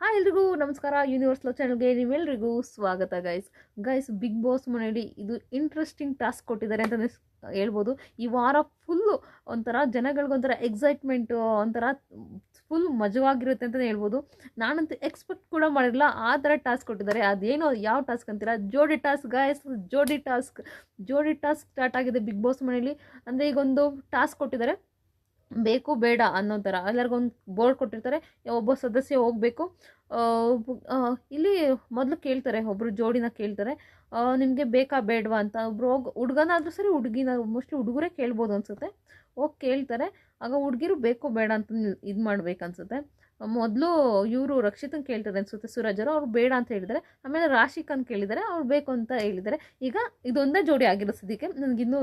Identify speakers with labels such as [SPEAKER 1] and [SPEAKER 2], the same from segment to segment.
[SPEAKER 1] Hi ಎಲ್ರಿಗೂ ನಮಸ್ಕಾರ. Universe love ಚಾನಲ್ಗೆ ನೀವೆಲ್ರಿಗೂ ಸ್ವಾಗತ. ಗೈಸ್ ಬಿಗ್ ಬಾಸ್ ಮನೆಯಲ್ಲಿ ಇದು ಇಂಟ್ರೆಸ್ಟಿಂಗ್ ಟಾಸ್ಕ್ ಕೊಟ್ಟಿದ್ದಾರೆ ಅಂತಲೇ ಹೇಳ್ಬೋದು. ಈ ವಾರ ಫುಲ್ಲು ಒಂಥರ ಜನಗಳಿಗೊಂಥರ ಎಕ್ಸೈಟ್ಮೆಂಟು, ಒಂಥರ ಫುಲ್ ಮಜವಾಗಿರುತ್ತೆ ಅಂತಲೇ ಹೇಳ್ಬೋದು. ನಾನಂತೂ ಎಕ್ಸ್ಪೆಕ್ಟ್ ಕೂಡ ಮಾಡಿರಲಿಲ್ಲ ಆ ಥರ ಟಾಸ್ಕ್ ಕೊಟ್ಟಿದ್ದಾರೆ. ಅದೇನೋ ಯಾವ ಟಾಸ್ಕ್ ಅಂತೀರಾ? ಜೋಡಿ ಟಾಸ್ಕ್ ಗೈಸ್, ಜೋಡಿ ಟಾಸ್ಕ್ ಸ್ಟಾರ್ಟ್ ಆಗಿದೆ ಬಿಗ್ ಬಾಸ್ ಮನೆಯಲ್ಲಿ. ಅಂದರೆ ಈಗೊಂದು ಟಾಸ್ಕ್ ಕೊಟ್ಟಿದ್ದಾರೆ, ಬೇಕು ಬೇಡ ಅನ್ನೋ ಥರ ಎಲ್ಲರಿಗೊಂದು ಬೋರ್ಡ್ ಕೊಟ್ಟಿರ್ತಾರೆ. ಒಬ್ಬ ಸದಸ್ಯ ಹೋಗಬೇಕು. ಇಲ್ಲಿ ಮೊದಲು ಕೇಳ್ತಾರೆ, ಒಬ್ಬರು ಜೋಡಿನ ಕೇಳ್ತಾರೆ, ನಿಮಗೆ ಬೇಕಾ ಬೇಡವಾ ಅಂತ. ಒಬ್ರು ಹುಡುಗನಾದ್ರೂ ಸರಿ, ಹುಡುಗಿನ ಮೋಸ್ಟ್ಲಿ ಹುಡುಗರೇ ಕೇಳ್ಬೋದು ಅನಿಸುತ್ತೆ. ಹೋಗಿ ಕೇಳ್ತಾರೆ. ಆಗ ಹುಡುಗಿರು ಬೇಕು ಬೇಡ ಅಂತ ಇದು ಮಾಡ್ಬೇಕನ್ಸುತ್ತೆ. ಮೊದಲು ಇವರು ರಕ್ಷಿತನ್ ಕೇಳ್ತಾರೆ ಅನಿಸುತ್ತೆ, ಸೂರಜರು. ಅವ್ರು ಬೇಡ ಅಂತ ಹೇಳಿದ್ದಾರೆ. ಆಮೇಲೆ ರಾಶಿಕನ್ ಕೇಳಿದ್ದಾರೆ, ಅವ್ರು ಬೇಕು ಅಂತ ಹೇಳಿದ್ದಾರೆ. ಈಗ ಇದೊಂದೇ ಜೋಡಿ ಆಗಿರೋ ಸದ್ಯಕ್ಕೆ. ನನಗಿನ್ನೂ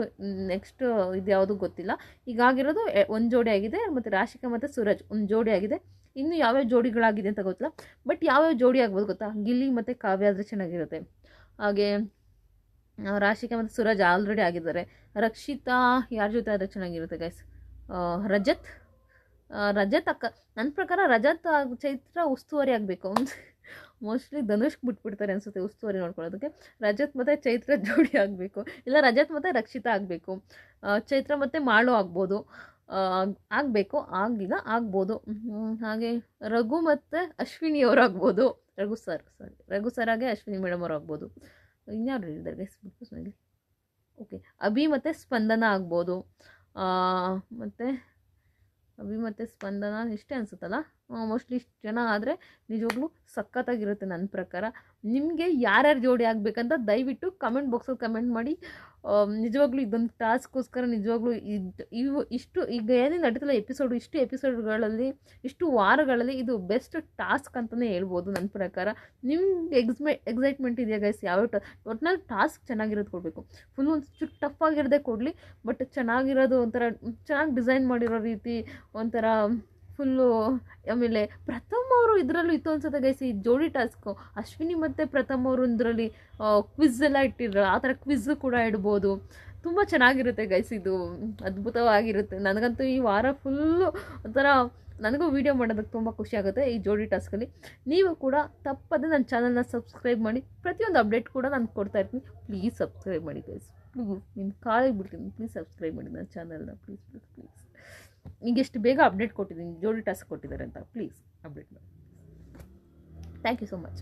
[SPEAKER 1] ನೆಕ್ಸ್ಟ್ ಇದು ಯಾವುದೂ ಗೊತ್ತಿಲ್ಲ. ಈಗಾಗಿರೋದು ಒಂದು ಜೋಡಿ ಆಗಿದೆ, ಮತ್ತು ರಾಶಿಕಾ ಮತ್ತು ಸೂರಜ್ ಒಂದು ಜೋಡಿ ಆಗಿದೆ. ಇನ್ನು ಯಾವ್ಯಾವ ಜೋಡಿಗಳಾಗಿದೆ ಅಂತ ಗೊತ್ತಿಲ್ಲ. ಬಟ್ ಯಾವ್ಯಾವ ಜೋಡಿ ಆಗ್ಬೋದು ಗೊತ್ತಾ? ಗಿಲ್ಲಿ ಮತ್ತು ಕಾವ್ಯ ಆದರೆ ಚೆನ್ನಾಗಿರುತ್ತೆ. ಹಾಗೆ ರಾಶಿಕಾ ಮತ್ತು ಸೂರಜ್ ಆಲ್ರೆಡಿ ಆಗಿದ್ದಾರೆ. ರಕ್ಷಿತಾ ಯಾರ ಜೊತೆ ಆದರೆ ಚೆನ್ನಾಗಿರುತ್ತೆ ಗೈಸ್? ರಜತ್ ಅಕ್ಕ. ನನ್ನ ಪ್ರಕಾರ ರಜತ್ ಚೈತ್ರ ಉಸ್ತುವಾರಿ ಆಗಬೇಕು. ಮೋಸ್ಟ್ಲಿ ಧನುಷ್ಗೆ ಬಿಟ್ಬಿಡ್ತಾರೆ ಅನಿಸುತ್ತೆ ಉಸ್ತುವಾರಿ ನೋಡ್ಕೊಳ್ಳೋದಕ್ಕೆ. ರಜತ್ ಮತ್ತು ಚೈತ್ರ ಜೋಡಿ ಆಗಬೇಕು, ಇಲ್ಲ ರಜತ್ ಮತ್ತು ರಕ್ಷಿತಾ ಆಗಬೇಕು. ಚೈತ್ರ ಮತ್ತು ಮಾಳು ಆಗ್ಬೋದು, ಆಗಬೇಕು, ಆಗಿಲ್ಲ ಆಗ್ಬೋದು. ಹಾಗೆ ರಘು ಮತ್ತು ಅಶ್ವಿನಿ ಅವರು ಆಗ್ಬೋದು. ರಘು ಸರ್ ಹಾಗೆ ಅಶ್ವಿನಿ ಮೇಡಮ್ ಅವರು ಆಗ್ಬೋದು. ಇನ್ಯಾರು ಹೇಳಿದ್ದಾರೆ ಗೈಸ್ ಬಿಟ್ಬಿಟ್ಟು? ಓಕೆ, ಅಭಿ ಮತ್ತು ಸ್ಪಂದನ ಆಗ್ಬೋದು. ಮತ್ತು ಅಭಿ ಮತ್ತು ಸ್ಪಂದನ ಇಷ್ಟೇ ಅನಿಸುತ್ತಲ್ಲ. ಮೋಸ್ಟ್ಲಿ ಇಷ್ಟು ಜನ ಆದರೆ ನಿಜವಾಗ್ಲೂ ಸಖತ್ತಾಗಿರುತ್ತೆ ನನ್ನ ಪ್ರಕಾರ. ನಿಮಗೆ ಯಾರ್ಯಾರು ಜೋಡಿ ಆಗಬೇಕಂತ ದಯವಿಟ್ಟು ಕಮೆಂಟ್ ಬಾಕ್ಸಲ್ಲಿ ಕಮೆಂಟ್ ಮಾಡಿ. ನಿಜವಾಗ್ಲೂ ಇದೊಂದು ಟಾಸ್ಕ್ಗೋಸ್ಕರ ನಿಜವಾಗ್ಲೂ ಇಷ್ಟು ಈಗ ಏನೇನು ನಡೀತಲ್ಲ ಇಷ್ಟು ಎಪಿಸೋಡ್ಗಳಲ್ಲಿ, ಇಷ್ಟು ವಾರಗಳಲ್ಲಿ ಇದು ಬೆಸ್ಟ್ ಟಾಸ್ಕ್ ಅಂತಲೇ ಹೇಳ್ಬೋದು ನನ್ನ ಪ್ರಕಾರ. ನಿಮ್ಗೆ ಎಕ್ಸೈಟ್ಮೆಂಟ್ ಇದೆಯಾ ಗೈಸ್? ಒಟ್ಟಿನಲ್ಲಿ ಟಾಸ್ಕ್ ಚೆನ್ನಾಗಿರೋದು ಕೊಡಬೇಕು. ಫುಲ್ ಒಂದು ಟಫ್ ಆಗಿರೋದೇ ಕೊಡಲಿ, ಬಟ್ ಚೆನ್ನಾಗಿರೋದು, ಒಂಥರ ಚೆನ್ನಾಗಿ ಡಿಸೈನ್ ಮಾಡಿರೋ ರೀತಿ, ಒಂಥರ ಫುಲ್ಲು. ಆಮೇಲೆ ಪ್ರಥಮ್ ಅವರು ಇದರಲ್ಲೂ ಇತ್ತು ಅನ್ಸುತ್ತೆ ಗೈಸ್, ಈ ಜೋಡಿ ಟಾಸ್ಕು. ಅಶ್ವಿನಿ ಮತ್ತು ಪ್ರಥಮ್ ಅವರು ಇದರಲ್ಲಿ ಕ್ವಿಝ್ ಎಲ್ಲ ಇಟ್ಟಿದ್ರು, ಆ ಥರ ಕ್ವಿಝ್ ಕೂಡ ಇಡ್ಬೋದು. ತುಂಬ ಚೆನ್ನಾಗಿರುತ್ತೆ ಗೈಸ್, ಇದು ಅದ್ಭುತವಾಗಿರುತ್ತೆ. ನನಗಂತೂ ಈ ವಾರ ಫುಲ್ಲು ಒಂಥರ, ನನಗೂ ವೀಡಿಯೋ ಮಾಡೋದಕ್ಕೆ ತುಂಬ ಖುಷಿ ಆಗುತ್ತೆ ಈ ಜೋಡಿ ಟಾಸ್ಕಲ್ಲಿ. ನೀವು ಕೂಡ ತಪ್ಪದೆ ನನ್ನ ಚಾನಲ್ನ ಸಬ್ಸ್ಕ್ರೈಬ್ ಮಾಡಿ. ಪ್ರತಿಯೊಂದು ಅಪ್ಡೇಟ್ ಕೂಡ ನಾನು ಕೊಡ್ತಾ ಇರ್ತೀನಿ. ಪ್ಲೀಸ್ ಸಬ್ಸ್ಕ್ರೈಬ್ ಮಾಡಿ ಗೈಸ್, ಪ್ಲೀಸ್. ನಿಮ್ಮ ಕಾಲಿಗೆ ಬಿಡ್ತೀನಿ, ಪ್ಲೀಸ್ ಸಬ್ಸ್ಕ್ರೈಬ್ ಮಾಡಿ ನನ್ನ ಚಾನಲ್ನ, ಪ್ಲೀಸ್. ಈಗ ಎಷ್ಟು ಬೇಗ ಅಪ್ಡೇಟ್ ಕೊಟ್ಟಿದ್ದೀನಿ, ಜೋಡಿ ಟಾಸ್ಕ್ ಕೊಟ್ಟಿದ್ದಾರೆ ಅಂತ. ಪ್ಲೀಸ್ ಅಪ್ಡೇಟ್ ಮಾಡಿ. Thank you so much.